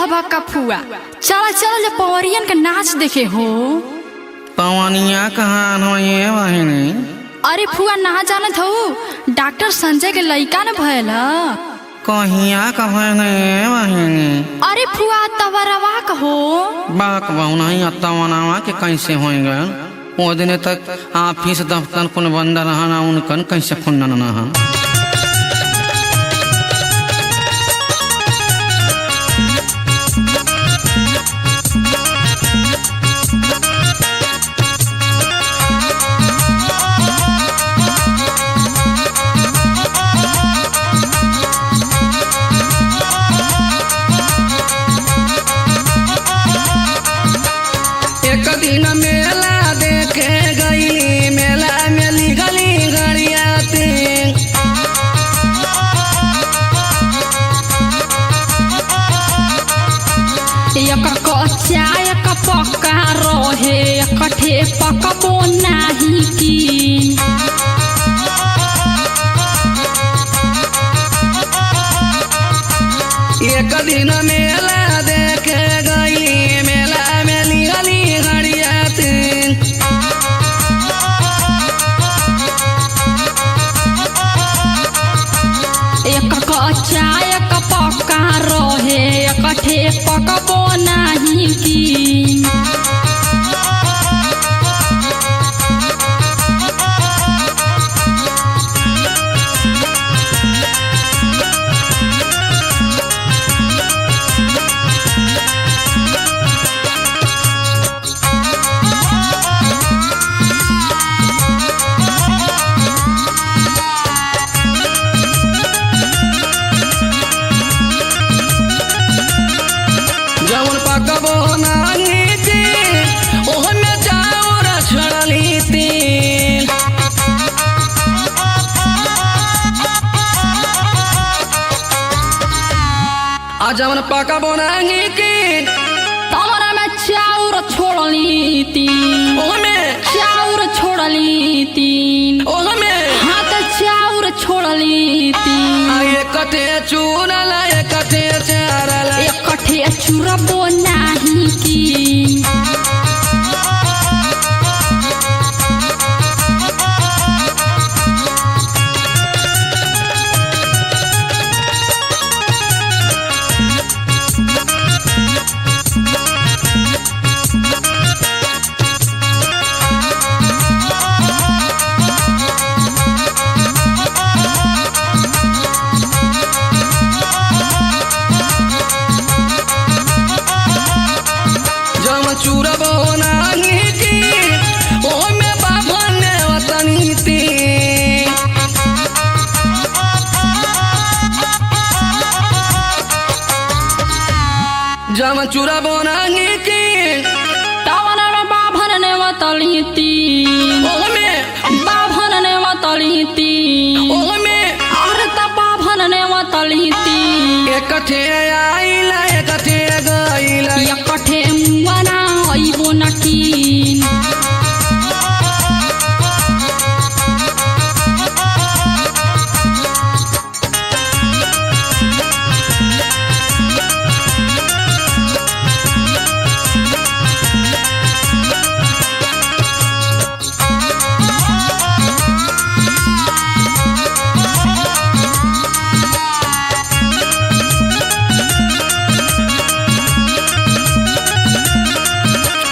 भक्का फुआ, चला चला जब पवरियन का नाच देखे हो। पवनिया कहाँ हो ये बहिनी? अरे फुआ ना जानत हो, डॉक्टर संजय के लइका न भयल। कहिया का ये बहिनी? अरे फुआ तवरवा कहो। बाक नहीं अतवनावा के कैसे होएगा? वो दिन तक ऑफिस दफ्तर कुन बंद रहना उनकन कैसे खुन्नन न। एक दिन मेला देखे गईली, मेला में लिखली घड़ियाती। एक कच्चा एक पक्का रहे, कठे पकबो नाही की। एक दिन मेला देखे गईली, मेला में लिखली घड़ियाती। एक कच्चा एक पक्का रहे, कठे पकबो नाही की। जवन पकबो नाही थी, ओहमे चाउर छड़ली थी। आ जवन पकबो नाही की, तमरा में चाउर छोड़ली तीन, ओहमे चाउर छोड़ली तीन, ओहमे हाथ चाउर छोड़ली तीन। एकठे चूरल एकठे चारल, एकठे चुरबो नाही की। जवन चूरबो नाही की, ओहमे बाभन वतनी थी। जवन चूरबो नाही की, तमरा में बाभन ने वतली तीन, ओहमे बाभन ने वतली तीन, ओहमे अरे त बाभन ने वतली तीन। एकठे आइल एकठे गइल, एकठे मुआना अइबो न कीन।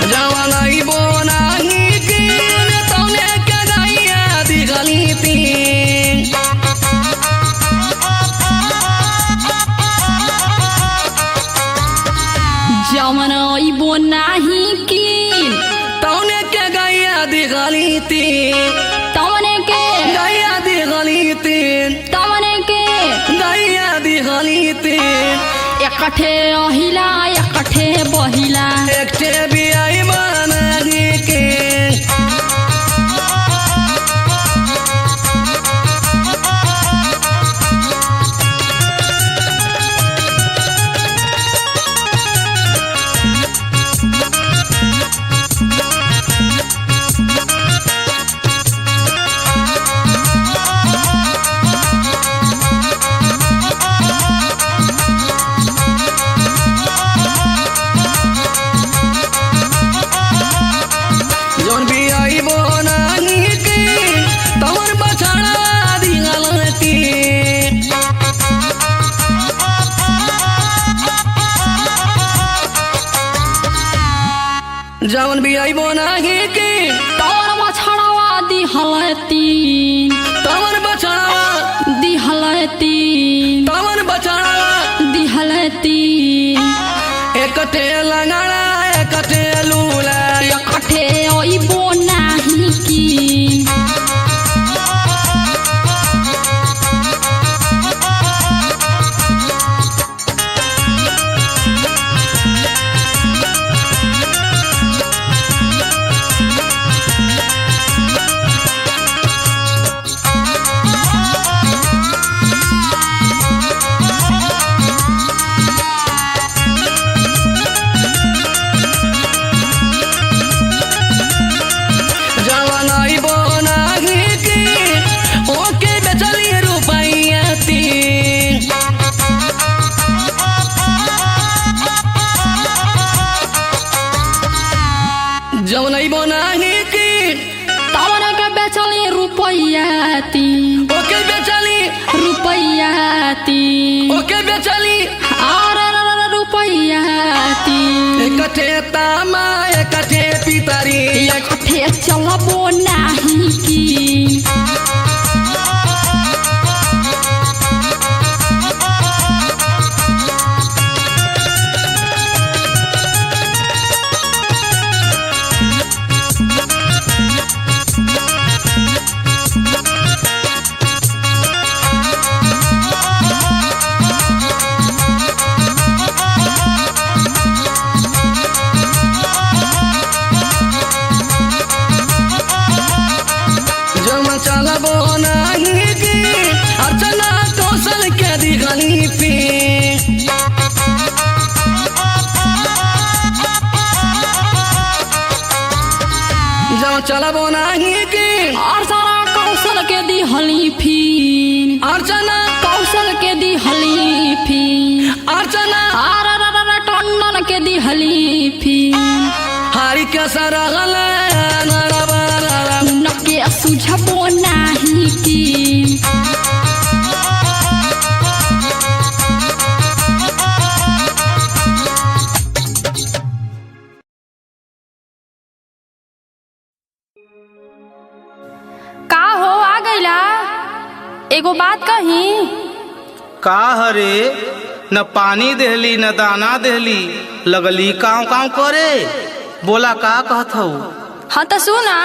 जवन अइबो नाही की, तौने के गइया दिखली थी। जवन अइबो नाही कीन, तौने के गैया दिखली तीन, तमने के गैया दिखली तीन, तमने के गैया दिखली तीन। एकठे अहिला एकठे बहिला। एकठे बियाई बनागी के, अभी आइबो नाही की तोर बछड़वा दिहलती तवर बछड़वा दिहलती तवर बछड़वा दिहलती एकटे लंगड़ा एकटे लूला एकठे अइबो नाही की जवन आइबो नाही की ओके बेचली रुपैया तीन जवन आइबो नाही की तवर के बेचली रुपैया तीन ओके बेचली रुपैया तीन ओके बेचली अरे रुपैया तीन एकठे तामा एकठे पितरी एकठे चलबो नाही की जवन चलबो नाही की अर्चना कौशल के दिखली पी जवन चलबो नाही की अर्चना कौशल के दिहली फिन अर्चना कौशल के दिहली फिन अर्चना अरे टंडन के दिहली फिन हारी के सरगल नके सुझबो नाही की का हो आ गइला एगो बात कही का हरे न पानी देहली न दाना देहली लगली काव काव करे बोला का कहत हऊ हाँ तो सुना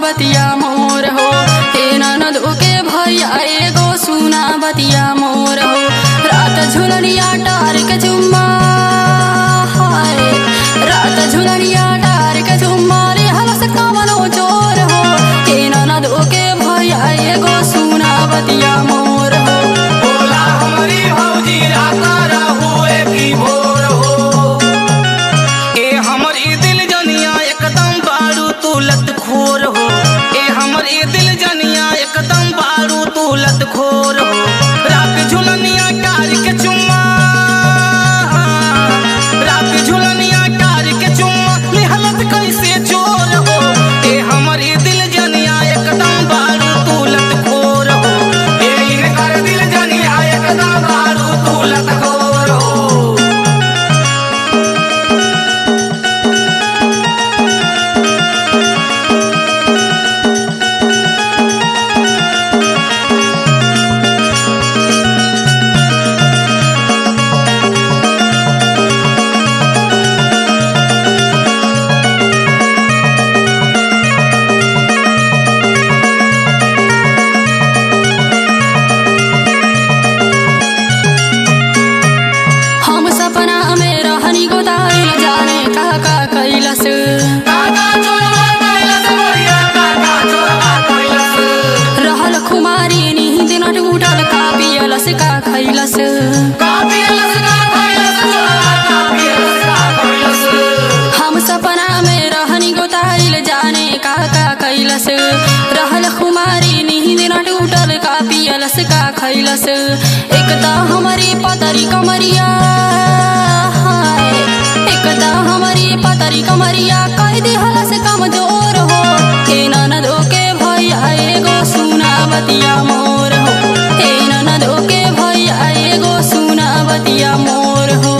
बतिया मोर हो हे ननद के पियलस का खैलस एकता हमारी पतरी कमरिया एकता हमारी पतरी कमरिया कह दिहलस कमजोर हो हे ननदो के भैया एगो सुना बतिया मोर हो हे ननदो के भैया एगो सुना बतिया मोर हो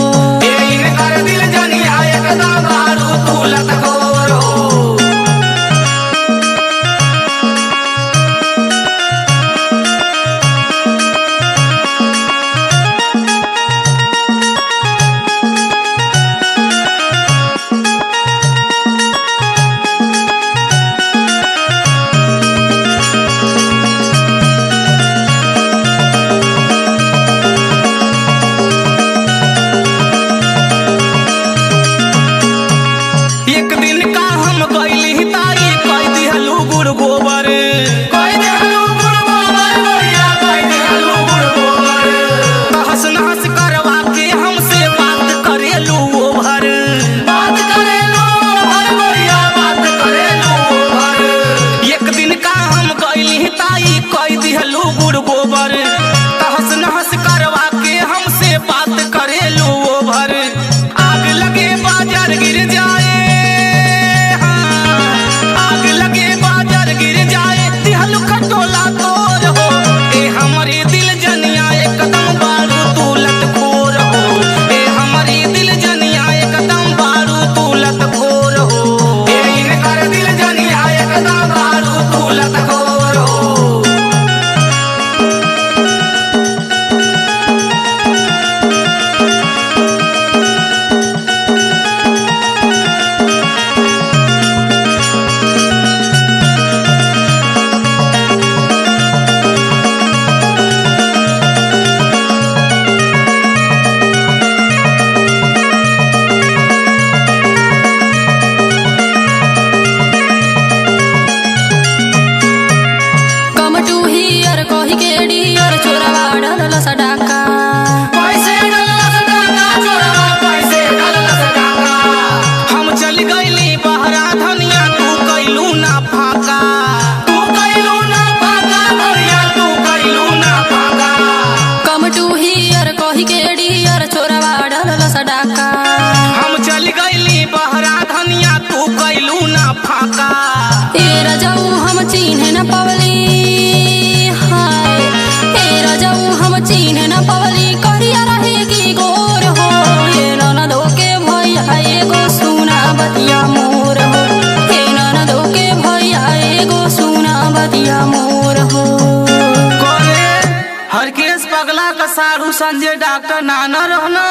संजय डॉक्टर नाना रहना।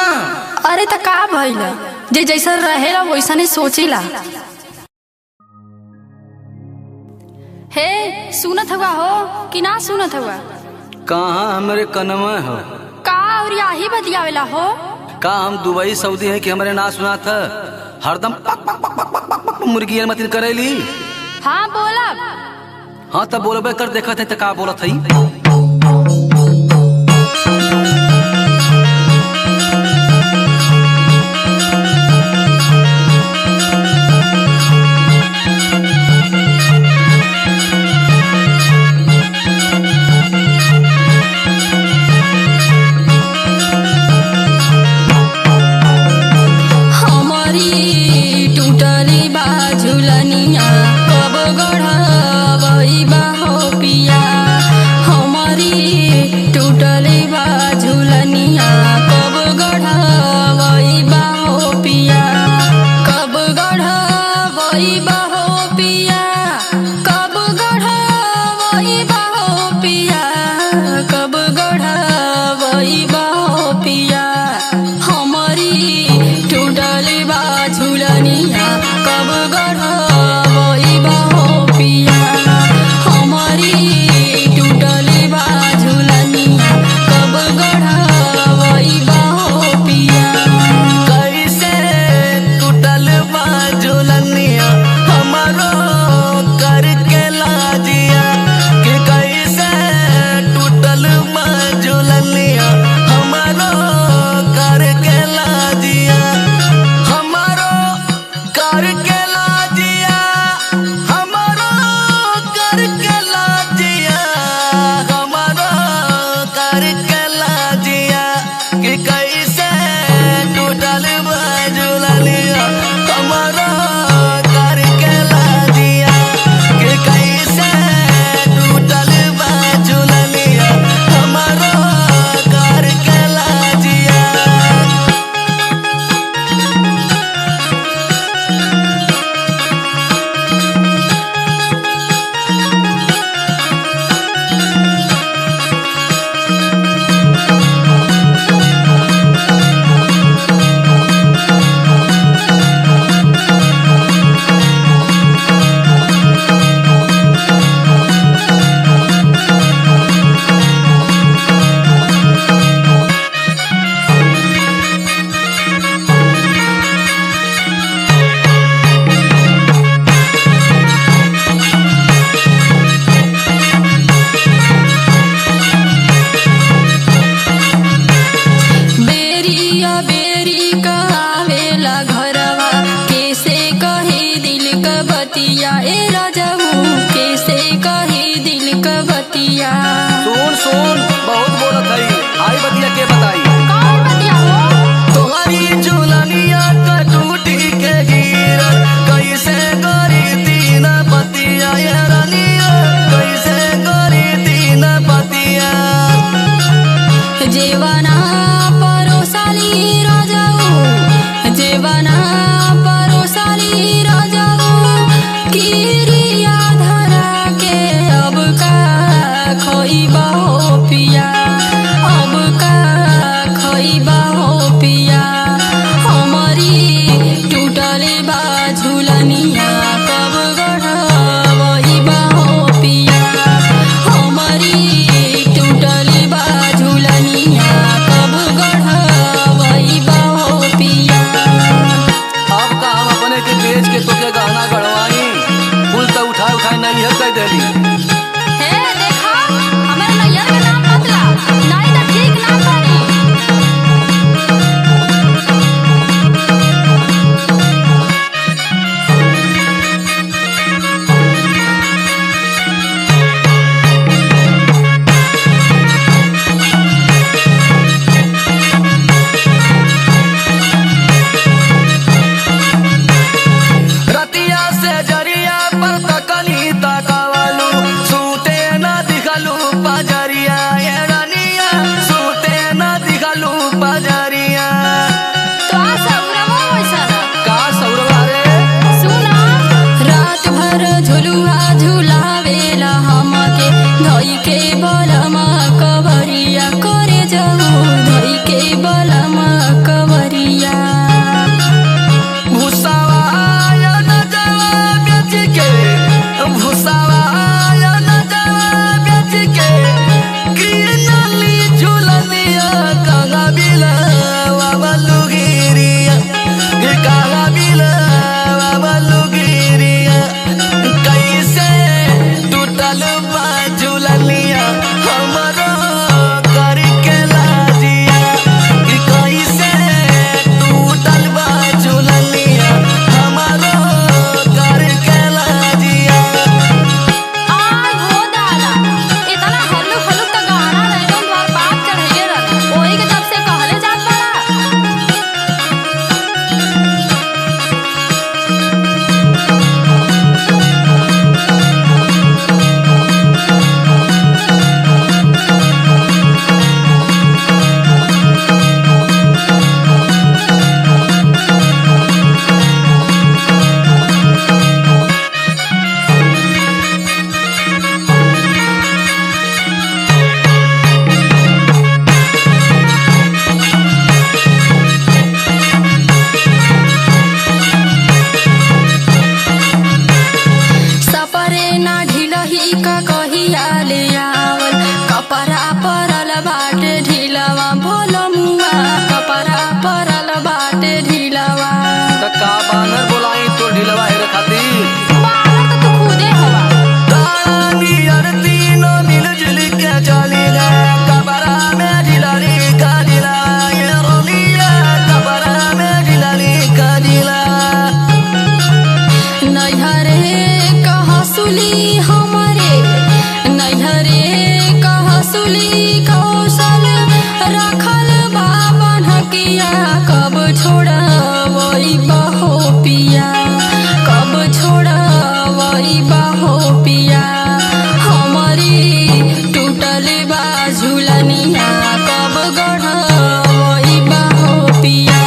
अरे त का भइल जे जैसा रहेला वैसा नहीं सोचेला। हे सुनत हुआ हो कि ना सुनत हुआ? कहाँ हमारे कनमा हो का और यही बतियावेला हो का हम दुबई सऊदी है कि हमारे ना सुना था हरदम पक पक पक पक पक पक मुर्गी मत करेली। हाँ बोलब। हाँ तब बोलबे कर देखा थे का बोलत है। झुलनिया कब गढ़ बा हो पिया हम काला बिलवा बलुगिरिया कैसे टूटल बा झुलनिया हमरो करके लाजिया कि कैसे टूटल बा झुलनिया हमरो करके लाजिया। आय हो दादा, इतना हल्लुक हल्लुक त गाना रहे जौन तोहार बाप चढ़इले रहल, ओही के तब से कहले जात बड़ा। सपरे ना ढिलही का कहिया ले आवल, कपड़ा परल बाटे ढिलवा भोलो मुआ, कपड़ा परल बाटे ढिलवा। त का बानर बोलाई तो ढिलवा हेरे खातिर? बानर तो तू खुदे हवा। काली आरती नो मिलजुल के चली गए कबरा में ढिलरी का ढिला ये रोलिया कबरा में ढिलरी का ढिला। नैहरे कहसुली हमरे, नैहरे कहसुली कौशल रखल बाबन हकिया, कब छोड़वई बहो पिया, कब छोड़वई बहो पिया। हमरी टूटल बा झुलनिया, कब गढ़वई बहो पिया,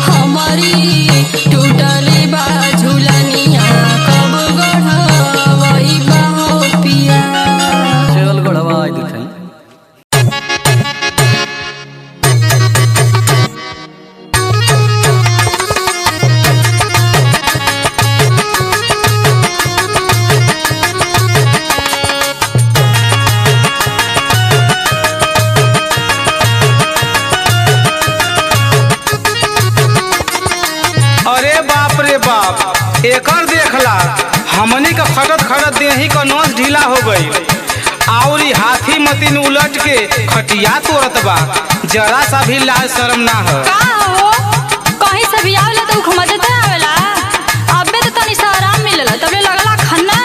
हमरी टूटल बा झुलनिया, कब गढ़वई बहो पिया। चल गढ़वा आई दिखाई। अरे बाप रे बाप, एकर देखला हमनी का खटत खटत देही का नस ढीला हो गई, और ई हाथी मतीन उलट के खटिया तोड़त बा। जरा सा भी लाज शर्म ना है। का हो कहीं से भी आवेला तो घुमते आवेला, अबे तो तनी सा आराम मिलेला तबे लगला खन्ना।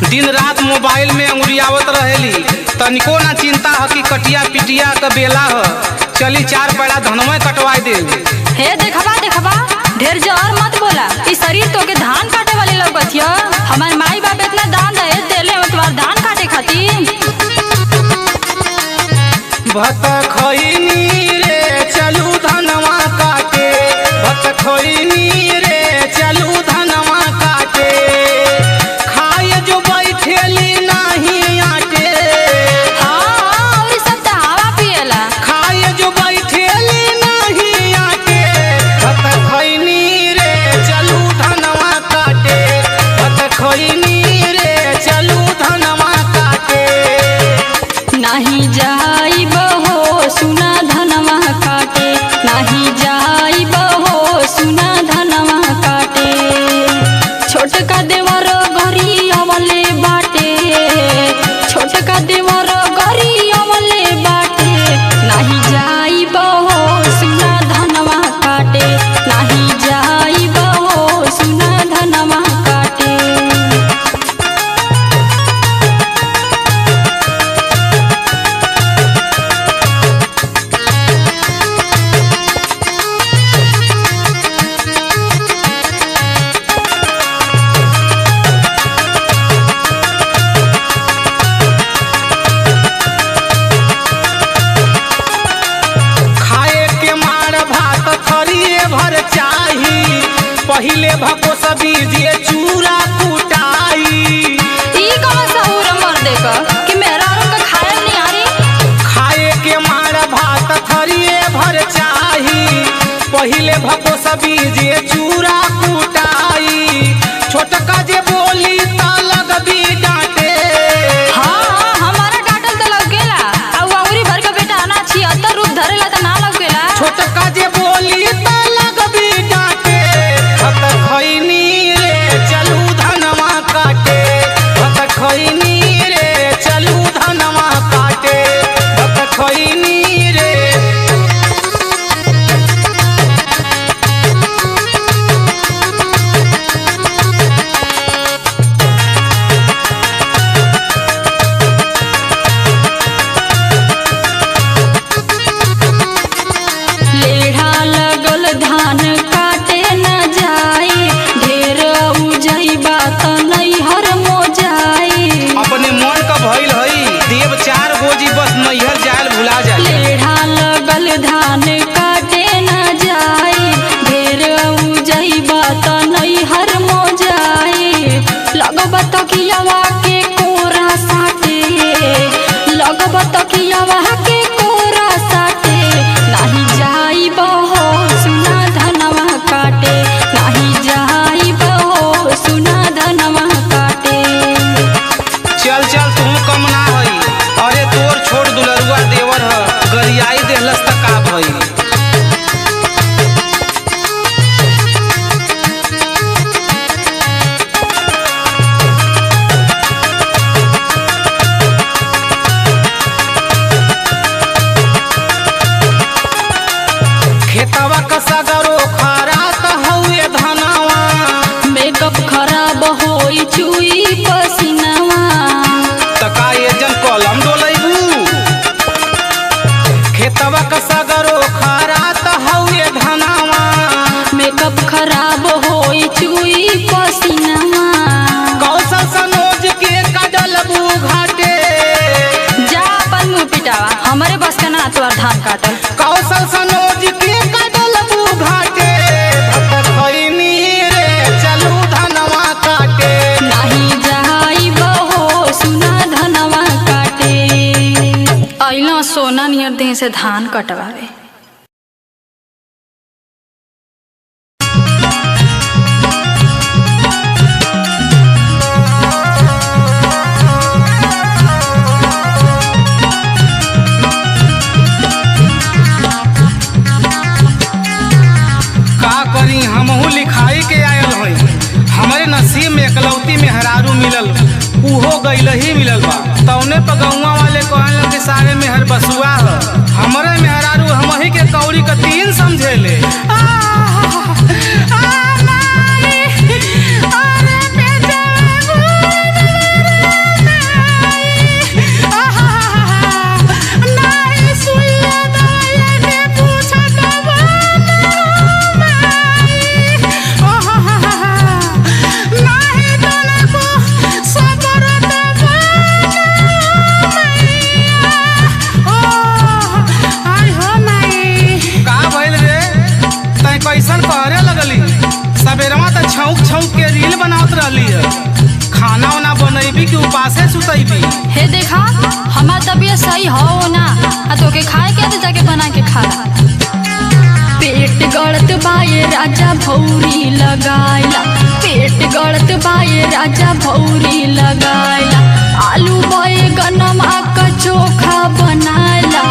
दिन रात मोबाइल में अंगुरियावत रहेली, तनिको ना चिंता है कि कटिया पिटिया का बेला है। चली चार पैड़ा धनवा कटवाई दे। हे देखबा देखबा, ढेर जोर मत बोला, इस शरीर तो के धान काटे वाली लौकत हिय। हमार माई बाप इतना दान दहेज देले हो तुम्हार धान काटे खातिर। भत खैनी रे चलू धनवा काटे, भत खैनी रे चलू धनवा काटे, खाए जो बैठेली नहीं आटे, हाँ और सब त हवा पिएला। खाए जो बैठेली नहीं आटे, भत खैनी रे चलू धनवा काटे, भत खैनी रे चलू धनवा काटे। नहीं जाई बहो सुना धनवा काटे, नहीं जाई बहो सुना धनवा काटे। छोटका देवर घरी अवले बाटे, छोटका देवर घरी अवले बाटे। नहीं जाई बहो सुना धनवा काटे, नहीं जाई बहो सुना धनवा काटे। खाए के मार भात थरिए भर चाही, पहिले भको सबीजे चूरा कुटाई। ई कौन सहूर मर्दे का कि मेहरारू का खाया नहीं आ रही। खाए के मार भात थरिए भर चाही, पहिले भको सबीजे चूरा कुटाई। छोटका जे बोली त लगबी डांटे, हाँ हमारा डांटल तो लौकेला, और अंगुरी भर का बेटा आना छिया त रूप धरेला त ना लौकेला। छोटका जे बोली त लगबी डांटे, कहीं से धान कटवावे। हमहू लिखाई के आयल हई, हमारे नसीब में एकलौती में हरारू मिलल, उहो गइल ही मिलल बा। तौने पर गौवा वाले कहन कि सारे मेहर बसुआ ह, हमरे मेहरारू हमही के कौड़ी का तीन समझेले। सबेरवा तो छौक छौक के रील बनावत रहली है, खाना वाना बनैबी कि उपासे सुतैबी? हे देखा हमार तबीयत सही हो ना, तो के खाए के जाके बना के खा। पेट गलत बाये राजा भौरी लगाइला, पेट गलत बाये राजा भौरी लगाइला। आलू बैगनमा का चोखा बनाइला,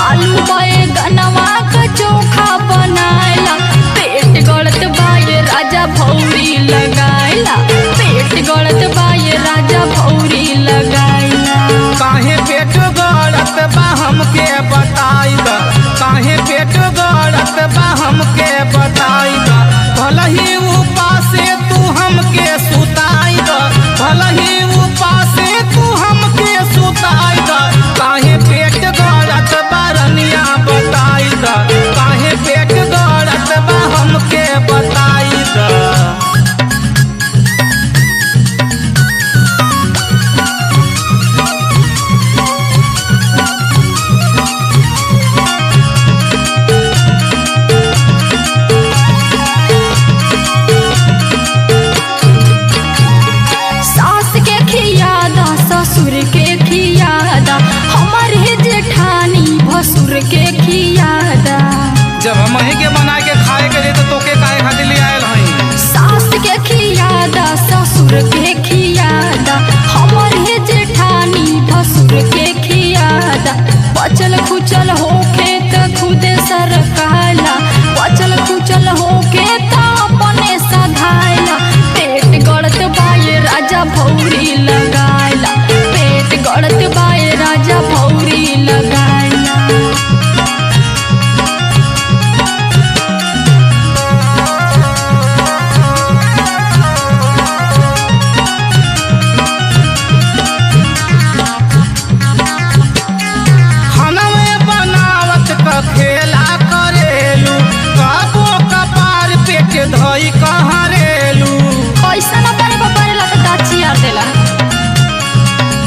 आलू बैगनमा का चोखा बनाइला। पेट गलत बाये राजा भौरी लगाइला, पेट गलत बाये राजा भौरी लगाइला। काहे पेट गलत बा हमके बताई द, काहे पेट गलत बा हमके बताई द। भलही उपासे तू हमके सुताई द, भलही उपासे तू हमके सुताई द। काहे पेट गलत बा रनिया बताई द, काहे पेट गलत बा हमके बताई द। जब हमही के बना के खाए के तो तोके काहे खातिर ले आयल हई? सास के खियादा ससुर के खियादा, हमर हे जेठानी भसुर के खियादा। बचल खुचल होके त खुदे सरकाला, बचल खुचल होके त अपने सधाइला। पेट गलत बाये राजा भौरी लगाइला, पेट गलत बाये राजा भौरी लगाइला। खेला करेलू कबो कपार पेट धई कहरेलू, पैसा न पारे परेला त दाची आर देला।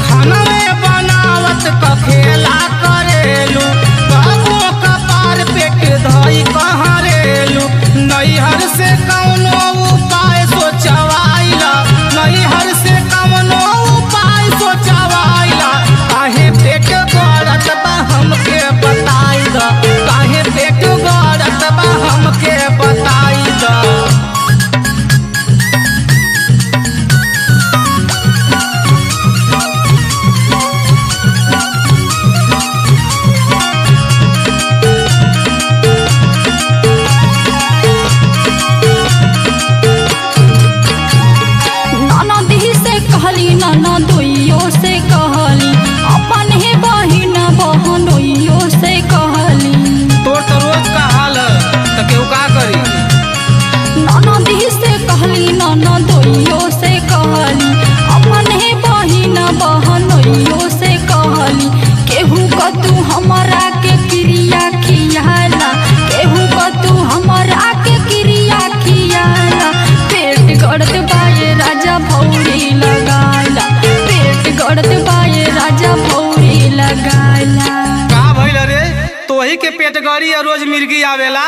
खाना में बनावत क खेला करेलू कबो कपार पेट धई कहरेलू। नैहर से कौनो उपाय सोचवाइला, नैहर से कौनो उपाय सोचवाइला। काहे पेट गलत बा हमके बताई द, काहे पेट गलत बा हमके बताई द। ननदी से कहली ननदोइयो से कहली, अपन हे बहिन बहनोइयो से कहली। तोर तो रोज का हाल है तो केहू का करी? ननदी से कहली ननदोइयो से कहली, अपन हे बहिन बहनोइयो से कहली। केहू क तू हमरा के क्रिया खियाला, केहू क तू हमरा के क्रिया खियाला। पेट गलत बाये राजा भौरी लगाइला, पेट गलत बाये राजा भौरी लगाइला। का भइल रे? तोही के पेट गड़ी रोज मिर्गी आवेला।